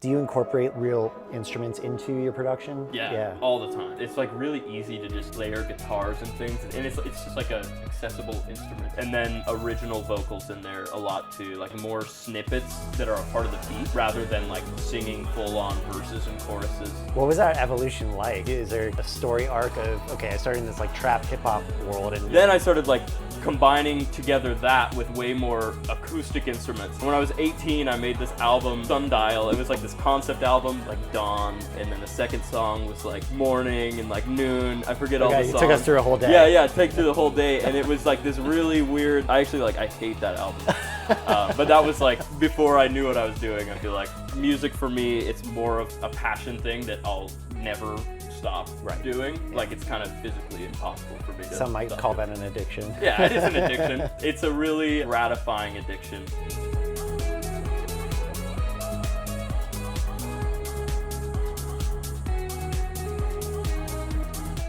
Do you incorporate real instruments into your production? Yeah, all the time. It's like really easy to just layer guitars and things, and it's just like a accessible instrument. And then original vocals in there a lot too, like more snippets that are a part of the beat rather than like singing full-on verses and choruses. What was that evolution like? Is there a story arc of, okay, I started in this like trap hip hop world, and then I started like combining together that with way more acoustic instruments. When I was 18, I made this album, Sundial. It was like this concept album, like Dawn, and then the second song was like Morning and like Noon. I forget all the songs. You took us through a whole day. Yeah, take through the whole day, and it was like this really weird. I hate that album. But that was like before I knew what I was doing. I feel like music for me, it's more of a passion thing that I'll never stop doing. Yeah. Like it's kind of physically impossible for me to Some might call that an addiction. Yeah, it is an addiction. It's a really gratifying addiction.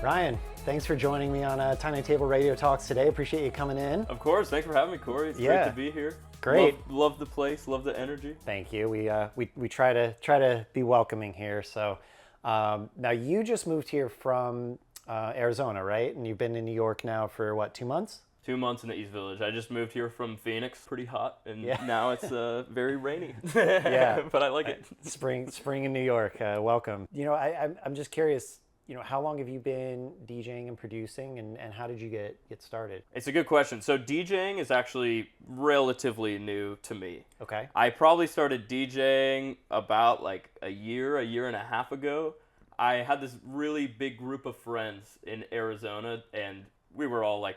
Ryan, thanks for joining me on Tiny Table Radio Talks today. Appreciate you coming in. Of course, thanks for having me, Corey. It's great to be here. Great. Love the place, love the energy. Thank you. We try to be welcoming here. So now you just moved here from Arizona, right? And you've been in New York now for what, 2 months? 2 months in the East Village. I just moved here from Phoenix, pretty hot, and now it's very rainy. Yeah, but I like it. Spring in New York. Welcome. You know, I'm just curious. You know, how long have you been DJing and producing, and how did you get started? It's a good question. So DJing is actually relatively new to me. Okay. I probably started DJing about like a year and a half ago. I had this really big group of friends in Arizona, and we were all like,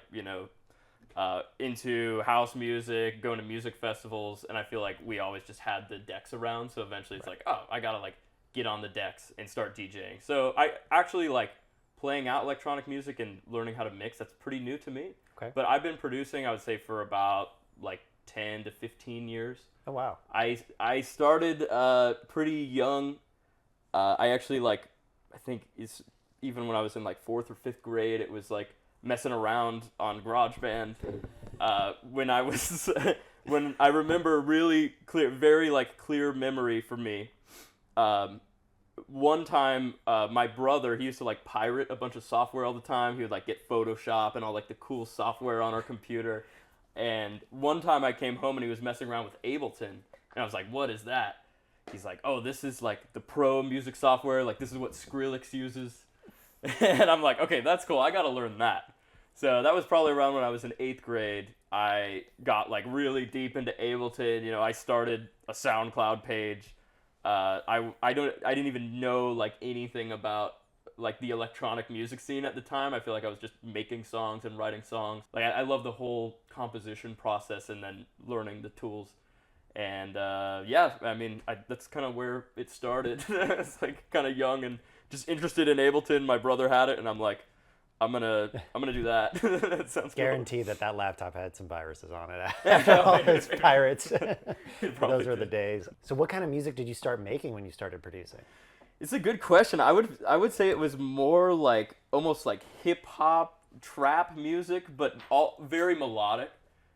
into house music, going to music festivals, and I feel like we always just had the decks around, so eventually it's like, oh, I gotta like get on the decks and start DJing. So I actually like playing out electronic music and learning how to mix. That's pretty new to me. Okay. But I've been producing, I would say, for about like 10 to 15 years. Oh, wow. I started pretty young. I actually like, I think it's even when I was in like 4th or 5th grade, it was like messing around on GarageBand. When I was, when I remember really clear, very like clear memory for me. One time, my brother, he used to like pirate a bunch of software all the time. He would like get Photoshop and all like the cool software on our computer. And one time I came home and he was messing around with Ableton. And I was like, what is that? He's like, oh, this is like the pro music software. Like this is what Skrillex uses. And I'm like, okay, that's cool. I got to learn that. So that was probably around when I was in 8th grade. I got like really deep into Ableton. You know, I started a SoundCloud page. I didn't even know like anything about like the electronic music scene at the time. I feel like I was just making songs and writing songs. Like I love the whole composition process and then learning the tools. And I mean, that's kind of where it started. It's like kind of young and just interested in Ableton. My brother had it, and I'm like, I'm gonna do that. That sounds Guarantee cool. that laptop had some viruses on it after all those pirates. Those were the days. So what kind of music did you start making when you started producing? It's a good question. I would say it was more like almost like hip hop trap music, but all very melodic.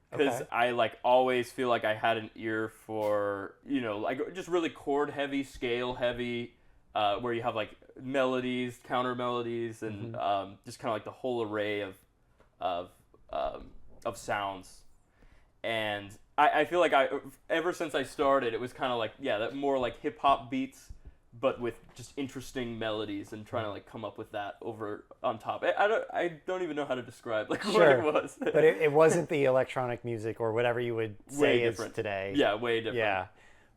Because I like always feel like I had an ear for, like just really chord heavy, scale heavy, where you have like melodies, counter melodies, and just kind of like the whole array of sounds. And I feel like ever since I started, it was kind of like, that more like hip hop beats, but with just interesting melodies and trying to like come up with that over on top. I don't even know how to describe like what it was. But it wasn't the electronic music or whatever you would say is today. Yeah, way different. Yeah.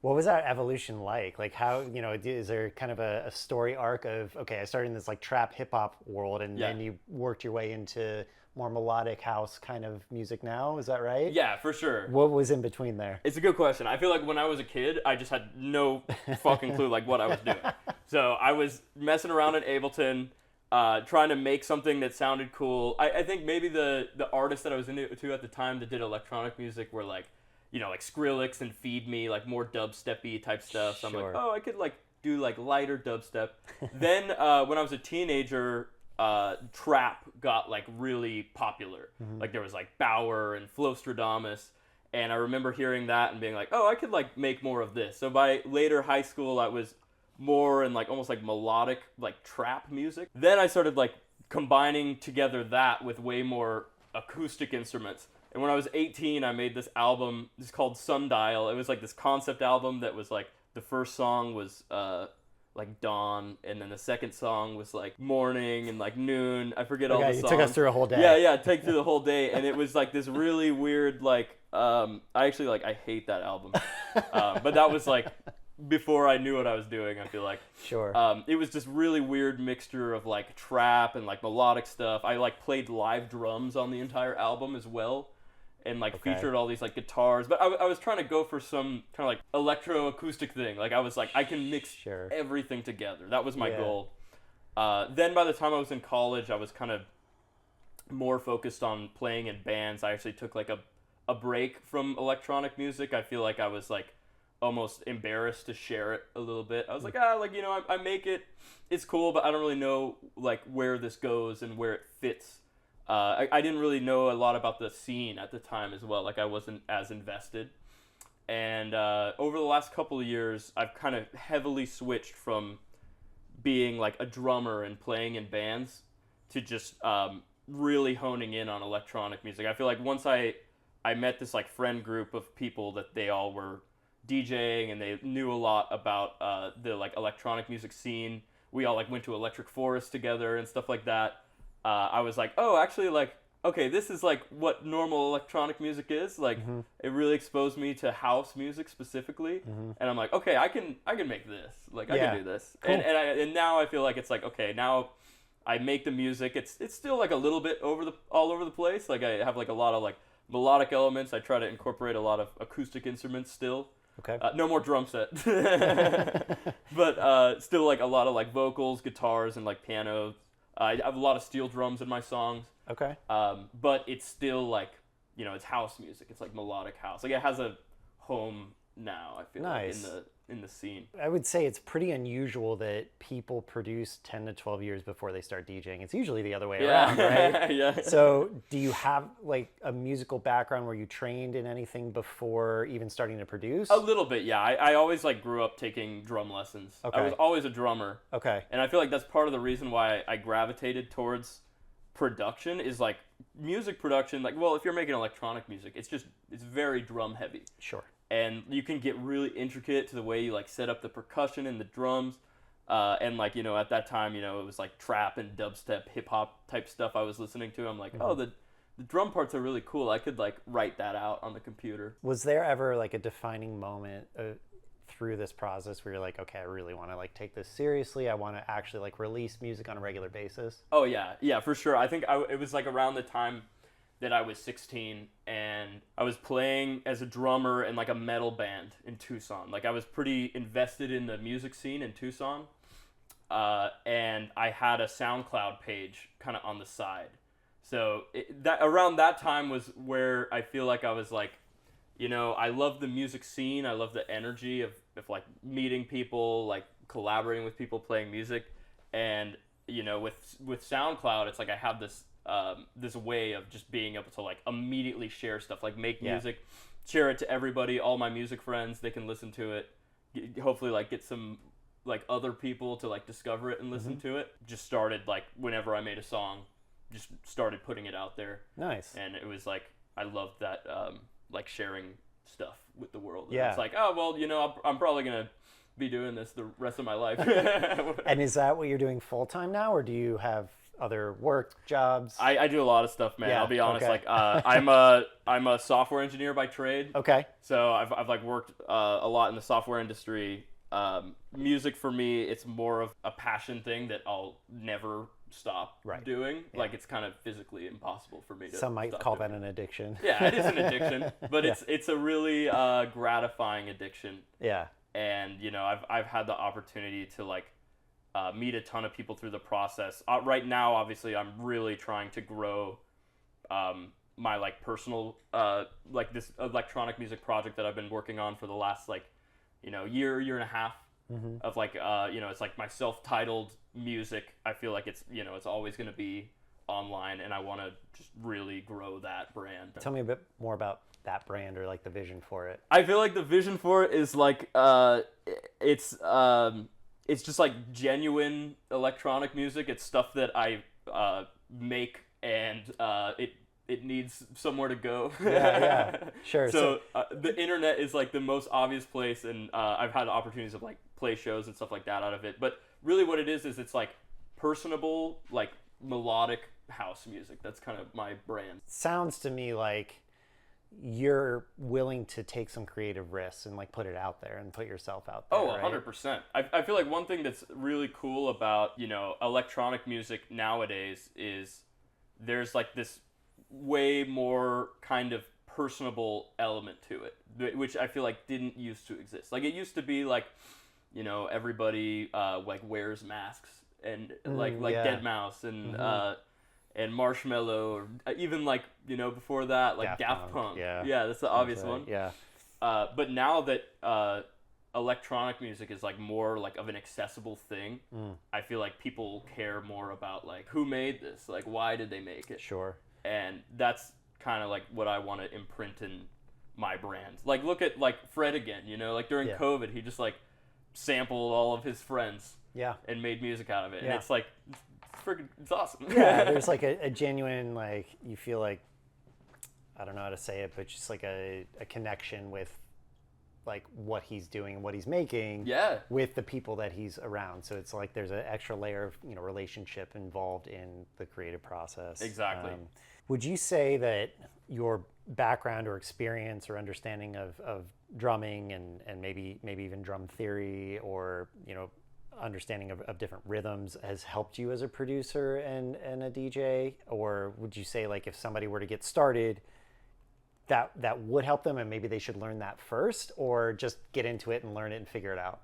What was that evolution like? Like how, is there kind of a story arc of, okay, I started in this like trap hip hop world and then you worked your way into more melodic house kind of music now, is that right? Yeah, for sure. What was in between there? It's a good question. I feel like when I was a kid, I just had no fucking clue like what I was doing. So I was messing around in Ableton, trying to make something that sounded cool. I think maybe the artists that I was into at the time that did electronic music were like, like Skrillex and Feed Me, like more dubstep-y type stuff. So I'm like, oh, I could like do like lighter dubstep. Then when I was a teenager, trap got like really popular. Like there was like Bauer and Flostradamus, And I remember hearing that and being like, oh, I could like make more of this. So by later high school, I was more in like almost like melodic, like trap music. Then I started like combining together that with way more acoustic instruments. And when I was 18, I made this album. It's called Sundial. It was like this concept album that was like, the first song was like dawn, and then the second song was like morning and like noon. I forget all the songs. You took us through a whole day. Yeah, take through the whole day. And it was like this really weird, like, I hate that album. But that was like before I knew what I was doing, I feel like. Sure. It was this really weird mixture of like trap and like melodic stuff. I like played live drums on the entire album as well, and like featured all these like guitars. But I was trying to go for some kind of like electro-acoustic thing. Like I was like, I can mix everything together. That was my goal. Then by the time I was in college, I was kind of more focused on playing in bands. I actually took like a break from electronic music. I feel like I was like almost embarrassed to share it a little bit. I was like, I make it, it's cool, but I don't really know like where this goes and where it fits. I didn't really know a lot about the scene at the time as well. Like I wasn't as invested. And over the last couple of years, I've kind of heavily switched from being like a drummer and playing in bands to just really honing in on electronic music. I feel like once I met this like friend group of people that they all were DJing and they knew a lot about the like electronic music scene. We all like went to Electric Forest together and stuff like that. I was like, oh, actually, like, okay, this is like what normal electronic music is. Like, it really exposed me to house music specifically, and I'm like, okay, I can make this. Like, I can do this. Cool. And now I feel like it's like, okay, now I make the music. It's still like a little bit all over the place. Like I have like a lot of like melodic elements. I try to incorporate a lot of acoustic instruments still. Okay. No more drum set. But still like a lot of like vocals, guitars, and like piano. I have a lot of steel drums in my songs. Okay. But it's still like, it's house music. It's like melodic house. Like it has a home now, I feel like, in the scene. I would say it's pretty unusual that people produce 10 to 12 years before they start DJing. It's usually the other way around, right? Yeah. So do you have like a musical background where you trained in anything before even starting to produce? A little bit, yeah. I always like grew up taking drum lessons. Okay. I was always a drummer. Okay. And I feel like that's part of the reason why I gravitated towards production is like music production. Like, well, if you're making electronic music, it's very drum heavy. Sure. And you can get really intricate to the way you like set up the percussion and the drums. And like, at that time, it was like trap and dubstep, hip hop type stuff I was listening to. I'm like, oh, the drum parts are really cool. I could like write that out on the computer. Was there ever like a defining moment through this process where you're like, okay, I really want to like take this seriously. I want to actually like release music on a regular basis? Oh yeah, for sure. I think it was like around the time that I was 16 and I was playing as a drummer in like a metal band in Tucson. Like I was pretty invested in the music scene in Tucson. And I had a SoundCloud page kind of on the side. So around that time was where I feel like I was like, I love the music scene. I love the energy of like meeting people, like collaborating with people, playing music. And, with SoundCloud, it's like I have this way of just being able to like immediately share stuff, like make music, share it to everybody, all my music friends, they can listen to it, hopefully like get some like other people to like discover it and listen to it. Just started like whenever I made a song, just started putting it out there. Nice. And it was like, I loved that, like sharing stuff with the world. Yeah. It's like, oh, well, I'm probably going to be doing this the rest of my life. And is that what you're doing full time now, or do you have other work jobs? I do a lot of stuff, man. Yeah, I'll be honest. okay. Like I'm a software engineer by trade. Okay. So I've like worked a lot in the software industry. Music for me, it's more of a passion thing that I'll never stop doing. Yeah. Like it's kind of physically impossible for me to. Some might call that an addiction. Yeah, it is an addiction, but it's a really gratifying addiction. Yeah. And I've had the opportunity to like meet a ton of people through the process. Right now, obviously, I'm really trying to grow my like personal like this electronic music project that I've been working on for the last like year and a half of like it's like my self-titled music. I feel like it's it's always going to be online, and I want to just really grow that brand. Tell me a bit more about that brand or like the vision for it? I feel like the vision for it is like it's just like genuine electronic music. It's stuff that I make, and it needs somewhere to go. Yeah, sure. So the internet is like the most obvious place, and I've had opportunities of like play shows and stuff like that out of it. But really, what it is it's like personable, like melodic house music. That's kind of my brand. Sounds to me like you're willing to take some creative risks and like put it out there and put yourself out there. Oh, right? 100%. I feel like one thing that's really cool about, electronic music nowadays is there's like this way more kind of personable element to it, which I feel like didn't used to exist. Like it used to be like, everybody like wears masks and like Deadmau5 and Marshmello, or even like before that, like Daft Punk. Yeah, that's the obvious one. Yeah. But now that electronic music is like more like of an accessible thing, I feel like people care more about like who made this, like why did they make it. Sure. And that's kind of like what I want to imprint in my brand. Like look at like Fred again, like during COVID, he just like sampled all of his friends. Yeah. And made music out of it, and it's like. It's awesome. Yeah, there's like a genuine, like, you feel like, I don't know how to say it, but just like a connection with like what he's doing and what he's making with the people that he's around. So it's like there's an extra layer of relationship involved in the creative process. Exactly. Would you say that your background or experience or understanding of drumming and maybe even drum theory or understanding of different rhythms has helped you as a producer and a DJ? Or would you say like if somebody were to get started, that would help them and maybe they should learn that first, or just get into it and learn it and figure it out?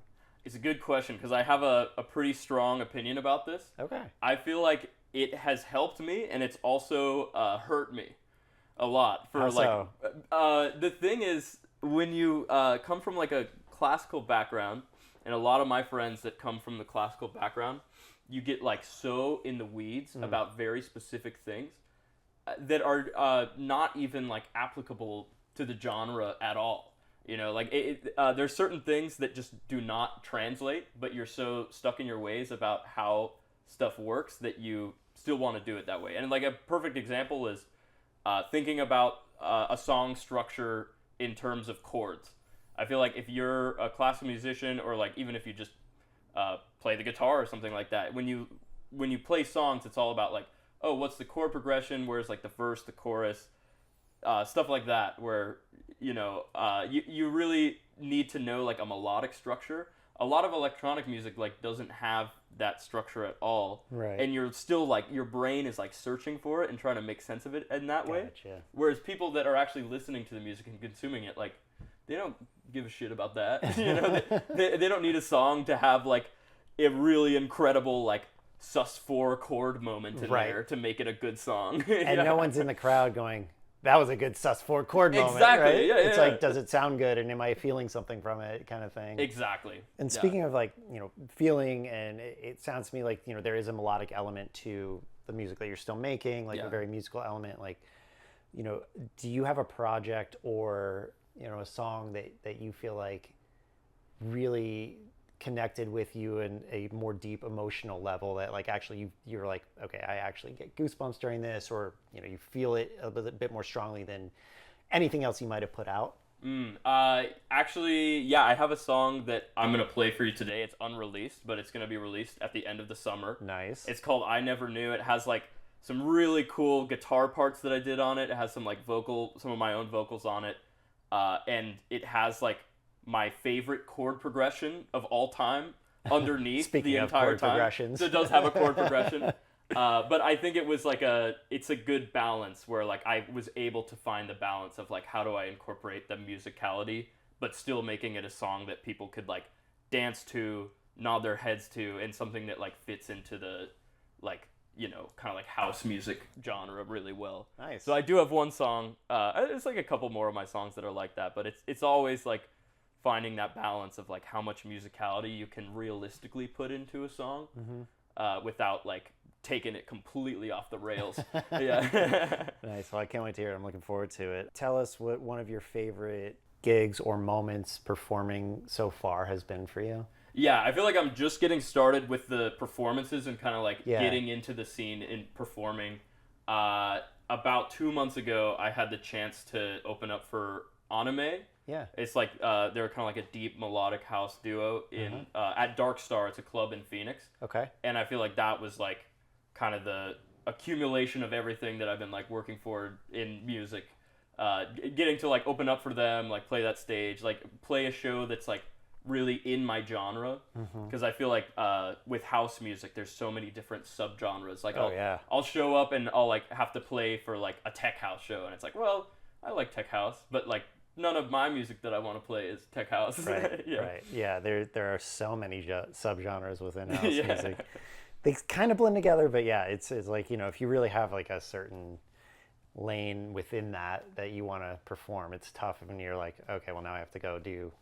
It's a good question because I have a pretty strong opinion about this. Okay. I feel like it has helped me and it's also hurt me a lot. For How like so? The thing is, when you come from like a classical background, and a lot of my friends that come from the classical background, you get like so in the weeds about very specific things that are not even like applicable to the genre at all. Like there's certain things that just do not translate, but you're so stuck in your ways about how stuff works that you still want to do it that way. And like a perfect example is thinking about a song structure in terms of chords. I feel like if you're a classical musician, or like even if you just play the guitar or something like that, when you play songs, it's all about like, oh, what's the chord progression? Where's like the verse, the chorus, stuff like that. Where you really need to know like a melodic structure. A lot of electronic music like doesn't have that structure at all, right? And you're still like your brain is like searching for it and trying to make sense of it in that way. Whereas people that are actually listening to the music and consuming it, like, they don't give a shit about that. They don't need a song to have like a really incredible like sus4 chord moment in there to make it a good song. And no one's in the crowd going, that was a good sus4 chord moment. Exactly. Right? Yeah, it's like, does it sound good, and am I feeling something from it, kind of thing. Exactly. And speaking of like feeling, and it sounds to me like there is a melodic element to the music that you're still making, like a very musical element. Like do you have a project or a song that you feel like really connected with you in a more deep emotional level, that like actually you're like, okay, I actually get goosebumps during this, or you feel it a bit more strongly than anything else you might have put out? Actually, I have a song that I'm gonna play for you today. It's unreleased, but it's gonna be released at the end of the summer. Nice. It's called I Never Knew. It has like some really cool guitar parts that I did on it. It has some like some of my own vocals on it. And it has like my favorite chord progression of all time underneath the entire time. Progressions. So it does have a chord progression. But I think it was like it's a good balance where like I was able to find the balance of like, how do I incorporate the musicality, but still making it a song that people could like dance to, nod their heads to, and something that like fits into the like, kind of like house music genre really well. Nice. So I do have one song. It's like a couple more of my songs that are like that, but it's always like finding that balance of like how much musicality you can realistically put into a song without like taken it completely off the rails. Yeah. Nice. Well, I can't wait to hear it. I'm looking forward to it. Tell us what one of your favorite gigs or moments performing so far has been for you. Yeah, I feel like I'm just getting started with the performances and kind of like getting into the scene in performing. About 2 months ago, I had the chance to open up for Anime. Yeah. It's like they're kind of like a deep melodic house duo in at Dark Star. It's a club in Phoenix. Okay. And I feel like that was like kind of the accumulation of everything that I've been like working for in music. Getting to like open up for them, like play that stage, like play a show that's like really in my genre, because I feel like with house music there's so many different subgenres. Like I'll show up and I'll like have to play for like a tech house show, and it's like, well, I like tech house, but like none of my music that I want to play is tech house. Right. Right. Yeah, there are so many subgenres within house music. They kind of blend together, but yeah, it's like, you know, if you really have like a certain lane within that you want to perform, it's tough when you're like, okay, well now I have to go do,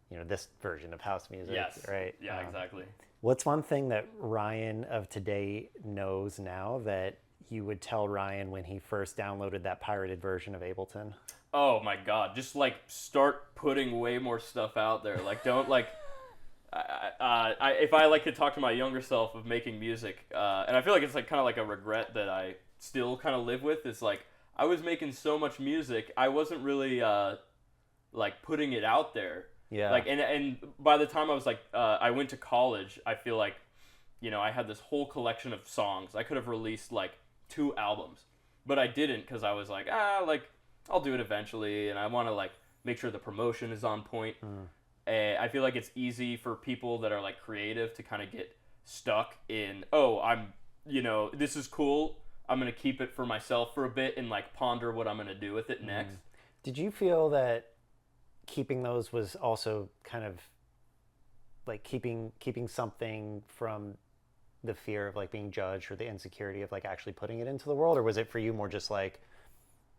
you know, this version of house music. Yes. Right. Yeah, exactly. What's one thing that Ryan of today knows now that you would tell Ryan when he first downloaded that pirated version of Ableton? Oh my God, just like start putting way more stuff out there. Like don't like, if I like could talk to my younger self of making music, and I feel like it's like kind of like a regret that I still kind of live with, is like I was making so much music, I wasn't really like putting it out there. Yeah. Like and by the time I was like I went to college, I feel like, you know, I had this whole collection of songs. I could have released like 2 albums, but I didn't, because I was like, like I'll do it eventually, and I want to like make sure the promotion is on point. I feel like it's easy for people that are like creative to kind of get stuck in, oh, I'm, you know, this is cool, I'm going to keep it for myself for a bit and like ponder what I'm going to do with it next. Did you feel that keeping those was also kind of like keeping something from the fear of like being judged or the insecurity of like actually putting it into the world? Or was it for you more just like,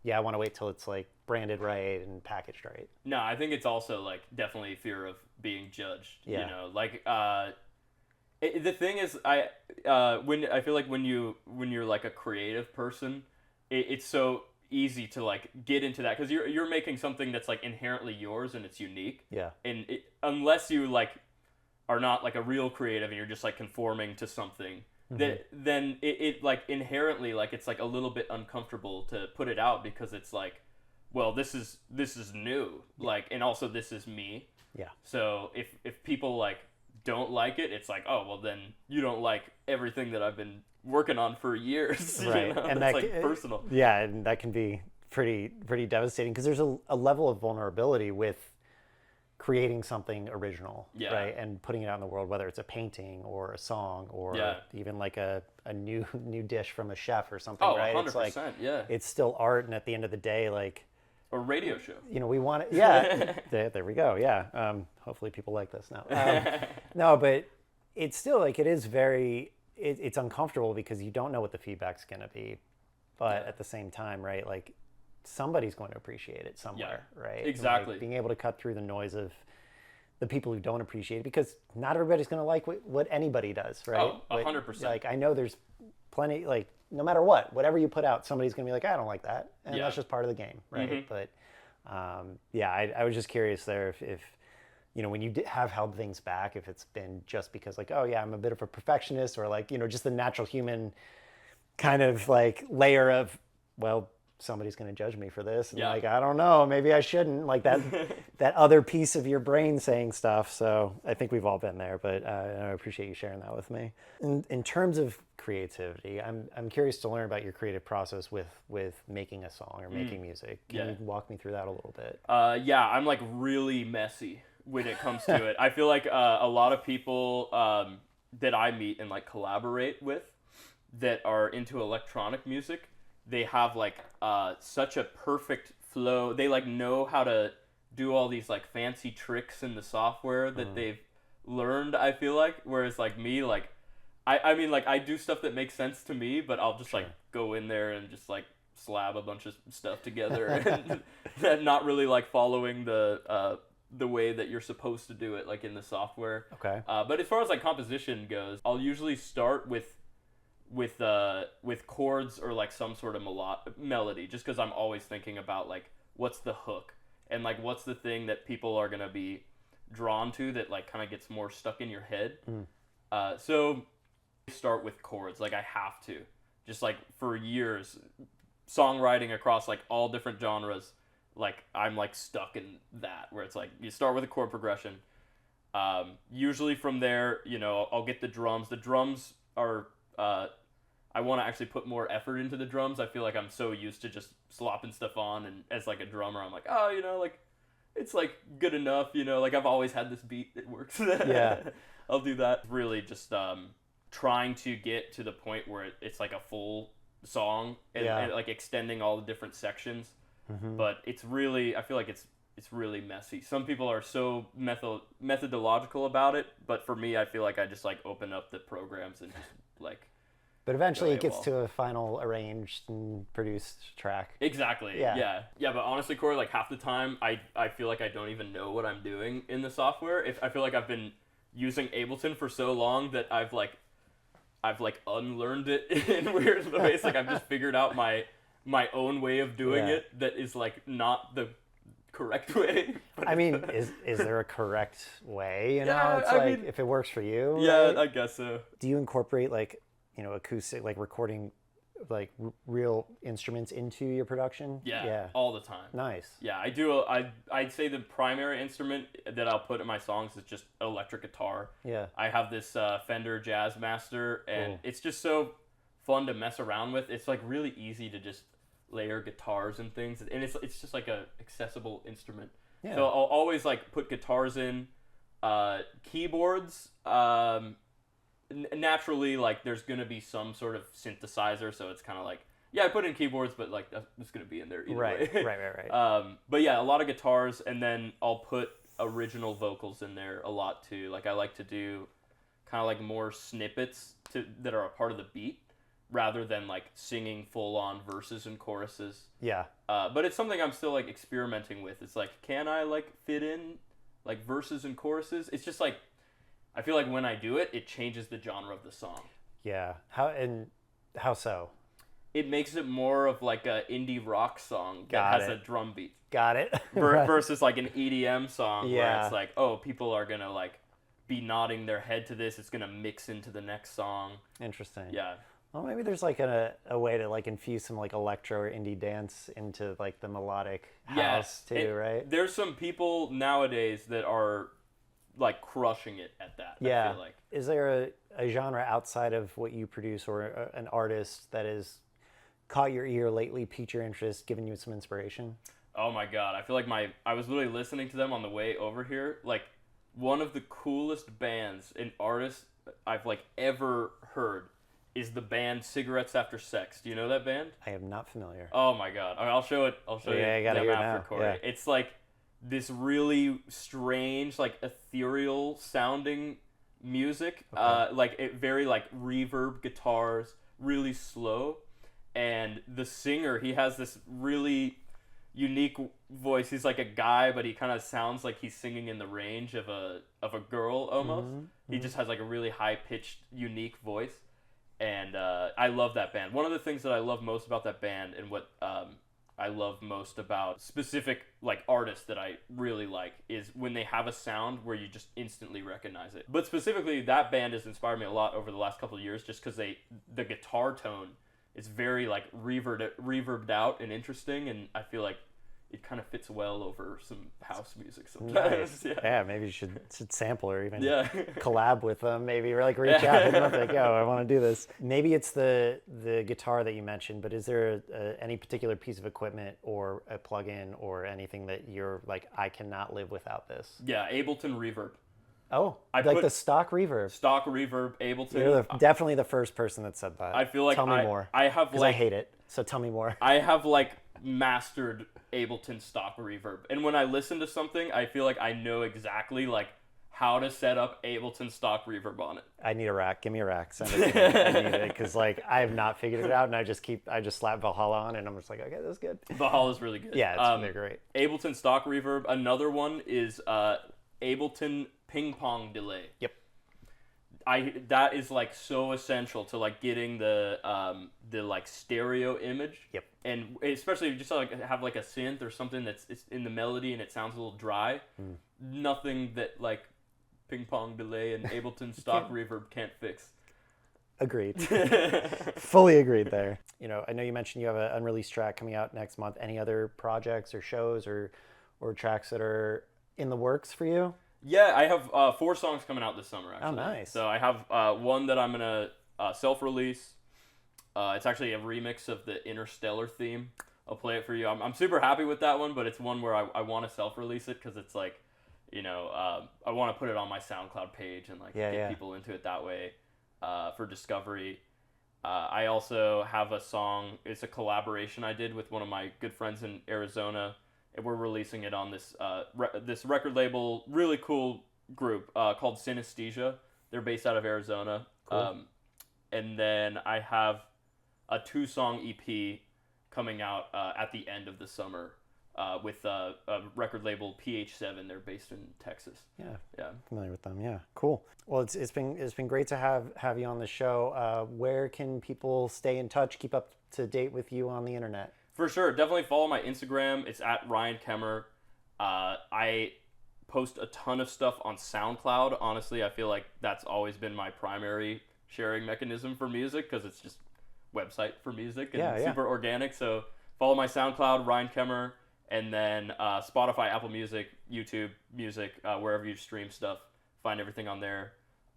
yeah, I want to wait till it's like branded right and packaged right? No, I think it's also like definitely fear of being judged. Yeah. You know, like the thing is, when I feel like when you're like a creative person, it's so easy to like get into that, because you're making something that's like inherently yours and it's unique. Yeah. And unless you like are not like a real creative and you're just like conforming to something, then it like inherently like it's like a little bit uncomfortable to put it out, because it's like, well, this is new, like, and also this is me. Yeah. So if people like don't like it, it's like, oh, well then you don't like everything that I've been working on for years. Right. You know? And that's that like personal. Yeah, and that can be pretty devastating, because there's a level of vulnerability with creating something original, right, and putting it out in the world, whether it's a painting or a song or even like a new dish from a chef or something. Right? 100%, it's like, yeah. it's still art, and at the end of the day, like, a radio show. You know, we want it. Yeah, there we go. Yeah. Hopefully people like this now. No, but it's still like, it is very, it's uncomfortable because you don't know what the feedback's going to be. But at the same time, right, like somebody's going to appreciate it somewhere, right? Exactly. Like being able to cut through the noise of the people who don't appreciate it, because not everybody's going to like what anybody does, right? Oh, 100%. Like, I know there's plenty, like, no matter whatever you put out, somebody's going to be like, I don't like that. And that's just part of the game, right? But I was just curious there if you know, when you have held things back, if it's been just because like, oh yeah, I'm a bit of a perfectionist, or like, you know, just the natural human kind of like layer of, well, somebody's going to judge me for this. And like, I don't know, maybe I shouldn't, like that, that other piece of your brain saying stuff. So I think we've all been there, but I appreciate you sharing that with me. In terms of creativity, I'm curious to learn about your creative process with making a song or making music. Can you walk me through that a little bit? I'm like really messy when it comes to it. I feel like a lot of people that I meet and like collaborate with that are into electronic music, they have like such a perfect flow. They like know how to do all these like fancy tricks in the software that they've learned, I feel like. Whereas like me, like I mean, like I do stuff that makes sense to me, but I'll just like go in there and just like slab a bunch of stuff together and not really like following the way that you're supposed to do it, like in the software. Okay. But as far as like composition goes, I'll usually start with with chords or like some sort of melody, just because I'm always thinking about like what's the hook and like what's the thing that people are gonna be drawn to that like kind of gets more stuck in your head. So start with chords. Like I have to, just like for years, songwriting across like all different genres, like I'm like stuck in that where it's like you start with a chord progression. Usually from there, you know, I'll get the drums. The drums are I want to actually put more effort into the drums. I feel like I'm so used to just slopping stuff on, and as like a drummer, I'm like, oh, you know, like it's like good enough, you know, like I've always had this beat that works. Yeah. I'll do that. Really just trying to get to the point where it's like a full song and like extending all the different sections. But it's really, I feel like it's really messy. Some people are so methodological about it, but for me, I feel like I just like open up the programs and just like. But eventually it gets to a final arranged and produced track. Exactly. Yeah. But honestly, Corey, like half the time, I feel like I don't even know what I'm doing in the software. If I feel like I've been using Ableton for so long that I've unlearned it in weird ways. Like I've just figured out my own way of doing it that is like not the correct way. I mean, is there a correct way? You know, it's like if it works for you. Yeah, right? I guess so. Do you incorporate like, you know, acoustic, like recording like real instruments into your production? Yeah, all the time. Nice. Yeah, I do. I'd say the primary instrument that I'll put in my songs is just electric guitar. Yeah. I have this Fender Jazzmaster, and it's just so fun to mess around with. It's like really easy to just layer guitars and things, and it's just like a accessible instrument. Yeah. So I'll always like put guitars in, keyboards. Naturally, like there's gonna be some sort of synthesizer, so it's kind of like I put in keyboards, but like that's gonna be in there either way. Right. But yeah, a lot of guitars, and then I'll put original vocals in there a lot too. Like I like to do kind of like more snippets that are a part of the beat, rather than like singing full on verses and choruses. Yeah. But it's something I'm still like experimenting with. It's like, can I like fit in like verses and choruses? It's just like, I feel like when I do it, it changes the genre of the song. Yeah. How so? It makes it more of like a indie rock song that has a drum beat. Got it. Versus like an EDM song where it's like, oh, people are gonna like be nodding their head to this. It's gonna mix into the next song. Interesting. Yeah. Well, maybe there's like a way to like infuse some like electro or indie dance into like the melodic house too, right? There's some people nowadays that are like crushing it at that. I feel like. Is there a genre outside of what you produce or an artist that has caught your ear lately, piqued your interest, given you some inspiration? Oh my God. I feel like I was literally listening to them on the way over here. Like one of the coolest bands and artists I've like ever heard is the band Cigarettes After Sex. Do you know that band? I am not familiar. Oh my God. I'll show it. I'll show you I gotta hear after, Corey. Yeah. It's like this really strange, like ethereal sounding music. Okay. Like it very like reverb guitars, really slow. And the singer, he has this really unique voice. He's like a guy, but he kind of sounds like he's singing in the range of a girl almost. Mm-hmm. He just has like a really high pitched, unique voice. And I love that band. One of the things that I love most about that band, and what I love most about specific like artists that I really like, is when they have a sound where you just instantly recognize it. But specifically, that band has inspired me a lot over the last couple of years, just because the guitar tone is very like reverbed out and interesting, and I feel like it kind of fits well over some house music sometimes. Nice. Yeah, maybe you should sample or even collab with them. Maybe or like reach out and them like, yo, I want to do this. Maybe it's the guitar that you mentioned, but is there any particular piece of equipment or a plugin or anything that you're like, I cannot live without this? Yeah, Ableton Reverb. Oh, the stock reverb. Stock reverb, Ableton. You're definitely the first person that said that. I feel like tell me more. I have like I hate it. So tell me more. I have like mastered Ableton stock reverb, and when I listen to something, I feel like I know exactly like how to set up Ableton stock reverb on it. I need a rack. Give me a rack. Send it to me. I need it because like I have not figured it out, and I just slap Valhalla on, and I'm just like, okay, that's good. Valhalla's really good. Yeah, they're great. Ableton stock reverb. Another one is Ableton ping pong delay. Yep. that is like so essential to like getting the like stereo image. Yep. And especially if you just like have like a synth or something that's it's in the melody and it sounds a little dry. Nothing that like ping pong delay and Ableton stock reverb can't fix. Agreed. Fully agreed there. You know, I know you mentioned you have an unreleased track coming out next month. Any other projects or shows or tracks that are in the works for you? Yeah, I have 4 songs coming out this summer, actually. Oh, nice. So I have one that I'm going to self-release. It's actually a remix of the Interstellar theme. I'll play it for you. I'm super happy with that one, but it's one where I want to self-release it because it's like, you know, I want to put it on my SoundCloud page and like get people into it that way. For discovery. I also have a song, it's a collaboration I did with one of my good friends in Arizona, and we're releasing it on this this record label, really cool group called Synesthesia. They're based out of Arizona. Cool. And then I have a 2-song EP coming out at the end of the summer with a record label PH7. They're based in Texas. Yeah, yeah, familiar with them. Yeah, cool. Well, it's been great to have you on the show. Where can people stay in touch, keep up to date with you on the internet? For sure, definitely follow my Instagram. It's at Ryan Kemmer. I post a ton of stuff on SoundCloud. Honestly, I feel like that's always been my primary sharing mechanism for music because it's just website for music and super organic. So follow my SoundCloud, Ryan Kemmer. And then Spotify, Apple Music, YouTube Music, wherever you stream stuff, find everything on there.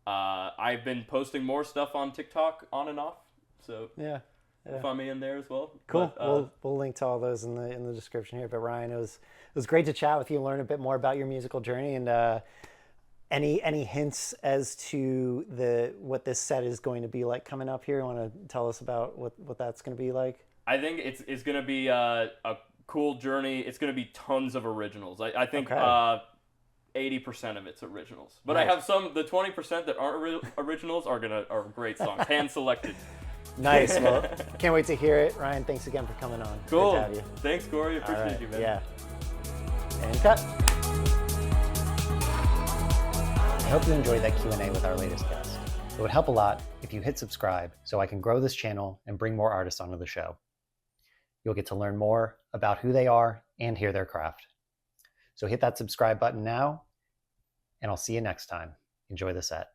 I've been posting more stuff on TikTok on and off, so find me in there as well. Cool. But, we'll link to all those in the description here. But Ryan, it was great to chat with you and learn a bit more about your musical journey. And any hints as to what this set is going to be like coming up here? You want to tell us about what that's going to be like? I think it's going to be a cool journey. It's going to be tons of originals. I think 80% of it's originals, but nice. I have the 20% that aren't originals are great songs, hand selected. Nice. Well, can't wait to hear it. Ryan, thanks again for coming on. Cool. Good to have you. Thanks, Corey. Appreciate you, man. Yeah. And cut. I hope you enjoyed that Q&A with our latest guest. It would help a lot if you hit subscribe so I can grow this channel and bring more artists onto the show. You'll get to learn more about who they are and hear their craft. So hit that subscribe button now, and I'll see you next time. Enjoy the set.